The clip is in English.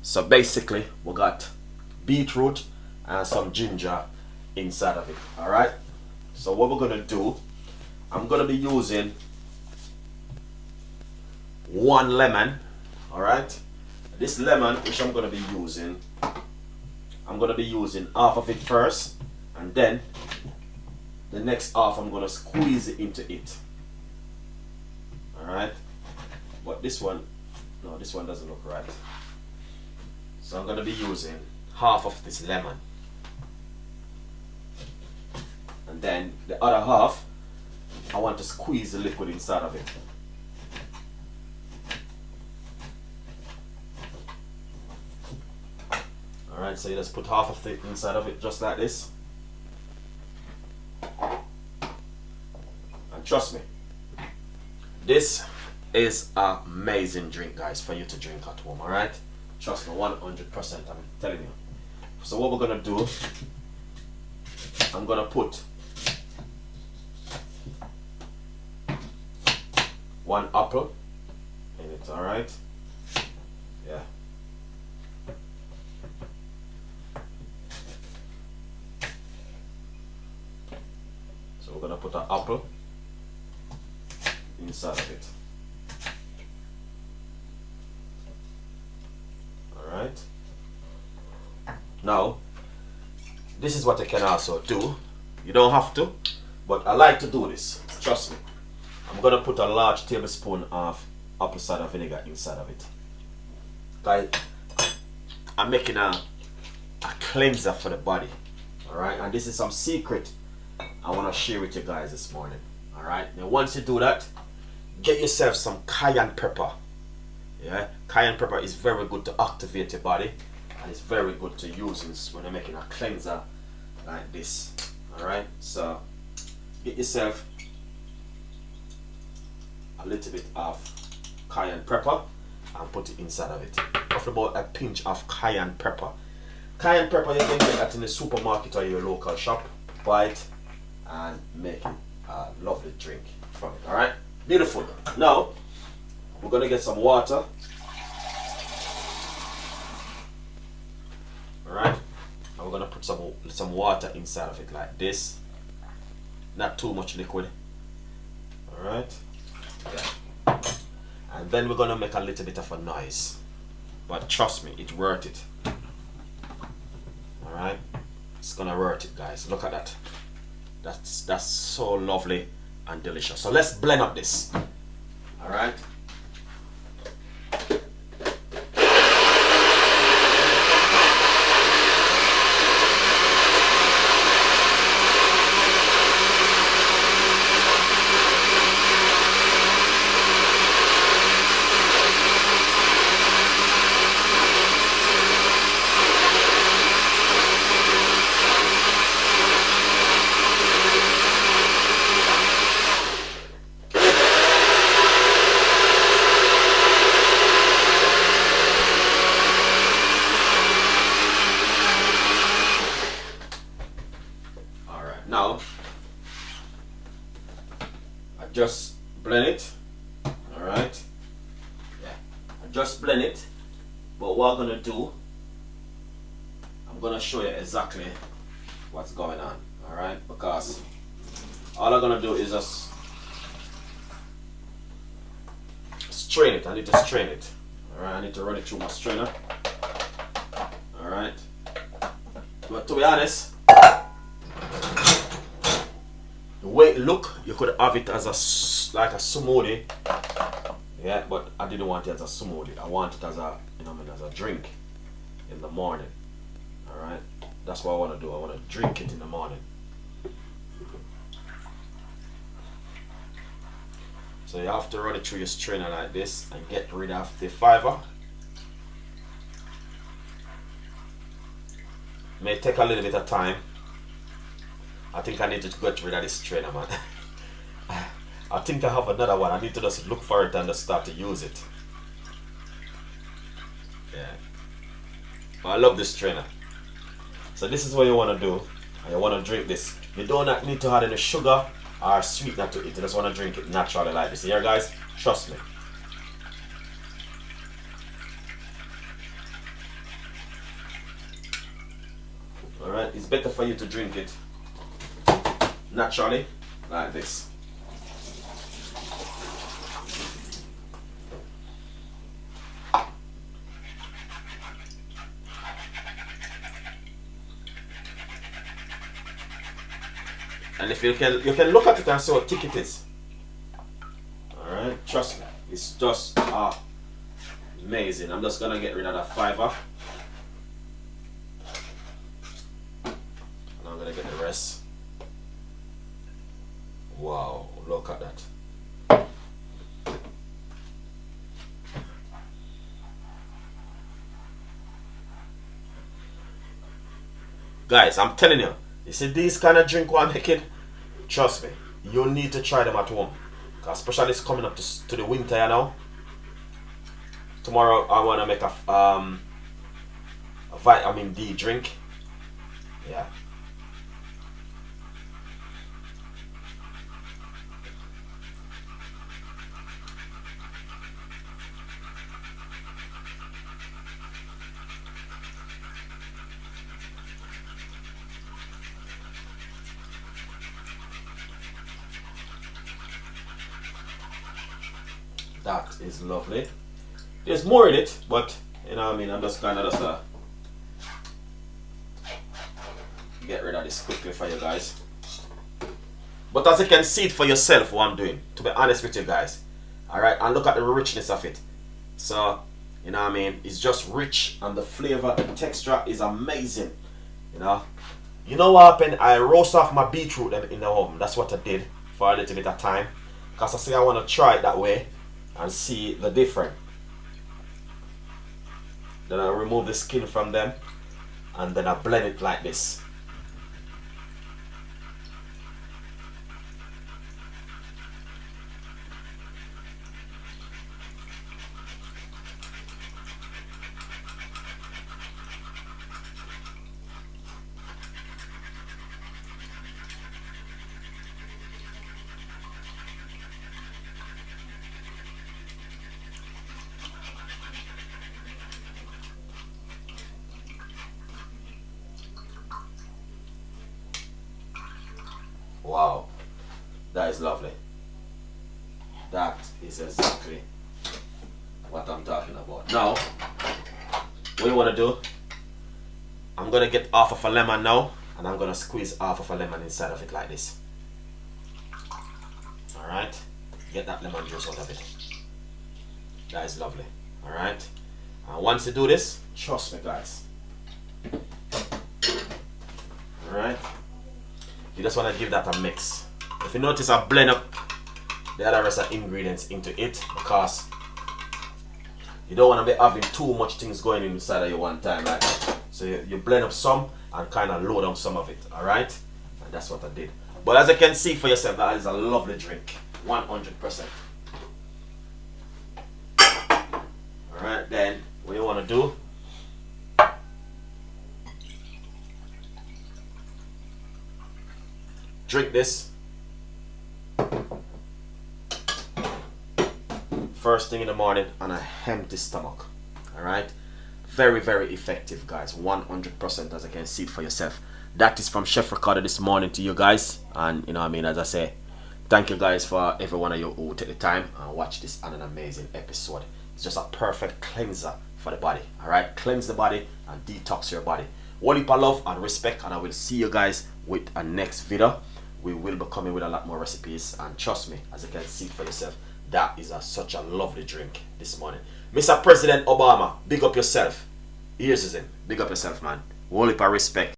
So basically we got beetroot and some ginger inside of it. Alright, so what we're gonna do, I'm gonna be using 1 lemon. Alright, this lemon which I'm gonna be using half of it first, and then the next half I'm gonna squeeze it into it. Alright, but this one, no, this one doesn't look right. So I'm gonna be using half of this lemon, and then the other half I want to squeeze the liquid inside of it. Alright, so you just put half of it inside of it just like this. And trust me, this is an amazing drink, guys, for you to drink at home. Alright, trust me, 100%, I'm telling you. So what we're gonna do, I'm gonna put 1 apple in it. Alright, yeah. So we're gonna put an apple inside of it. Alright. Now, this is what I can also do. You don't have to, but I like to do this. Trust me. I'm gonna put a large tablespoon of apple cider vinegar inside of it. Guys, I'm making a cleanser for the body. Alright, and this is some secret I want to share with you guys this morning. Alright, now once you do that, get yourself some cayenne pepper. Yeah, cayenne pepper is very good to activate your body, and it's very good to use when you're making a cleanser like this. Alright, so get yourself a little bit of cayenne pepper and put it inside of it. Roughly about a pinch of cayenne pepper. Cayenne pepper, you can get that in the supermarket or your local shop. Buy it and make it a lovely drink from it. Alright, beautiful. Now we're gonna get some water. Alright, and we're gonna put some water inside of it like this. Not too much liquid. Alright, yeah. And then we're gonna make a little bit of a noise, but trust me, it's worth it. Alright, it's gonna worth it, guys. Look at that. That's so lovely and delicious. So let's blend up this. Alright. Now, I just blend it. Alright. Yeah. I just blend it. But what I'm gonna do, I'm gonna show you exactly what's going on. Alright? Because all I'm gonna do is just strain it. I need to strain it. Alright, I need to run it through my strainer. Alright. But to be honest, the way it look, you could have it as like a smoothie. Yeah, but I didn't want it as a smoothie. I want it as a, as a drink in the morning. Alright? That's what I want to do. I want to drink it in the morning. So you have to run it through your strainer like this and get rid of the fiber. May take a little bit of time. I think I need to get rid of this strainer, man. I think I have another one. I need to just look for it and just start to use it. Yeah. But I love this strainer. So this is what you want to do. And you want to drink this. You don't need to add any sugar or sweetener to it. You just want to drink it naturally like this. Here, guys, trust me. Alright, it's better for you to drink it naturally, like this. And if you can look at it and see how thick it is. Alright, trust me, it's just amazing. I'm just gonna get rid of that fiber. And I'm gonna get the rest. Wow, look at that. Guys, I'm telling you, you see these kind of drink I'm making, trust me, you need to try them at home. Cause especially it's coming up to the winter, you know. Tomorrow I wanna make a vitamin D drink. Yeah. That is lovely. There's more in it, but you know what I mean, I'm just kind of just get rid of this quickly for you guys. But as you can see it for yourself what I'm doing, to be honest with you guys. Alright, and look at the richness of it. So, you know what I mean, it's just rich and the flavor and texture is amazing. You know what happened? I roast off my beetroot in the oven. That's what I did for a little bit of time. Because I say I want to try it that way and see the difference. Then I remove the skin from them and then I blend it like this. Wow, that is lovely. That is exactly what I'm talking about. Now, what you want to do, I'm going to get half of a lemon now, and I'm going to squeeze half of a lemon inside of it like this. Alright, get that lemon juice out of it. That is lovely. Alright, and once you do this, trust me guys. Alright. You just want to give that a mix. If you notice, I blend up the other rest of ingredients into it because you don't want to be having too much things going inside of you one time, right? So you blend up some and kind of load on some of it, alright? And that's what I did. But as you can see for yourself, that is a lovely drink, 100%. Alright, then what you want to do, drink this first thing in the morning on a empty stomach. Alright, very very effective guys, 100%, as you can see it for yourself. That is from Chef Ricardo this morning to you guys. And you know what I mean, as I say, thank you guys for every one of you who take the time and watch this on an amazing episode. It's just a perfect cleanser for the body. Alright, cleanse the body and detox your body. One heap of love and respect, and I will see you guys with a next video. We will be coming with a lot more recipes, and trust me, as you can see for yourself, that is such a lovely drink this morning. Mr. President Obama, big up yourself. Here's his name. Big up yourself, man. Whole heap of respect.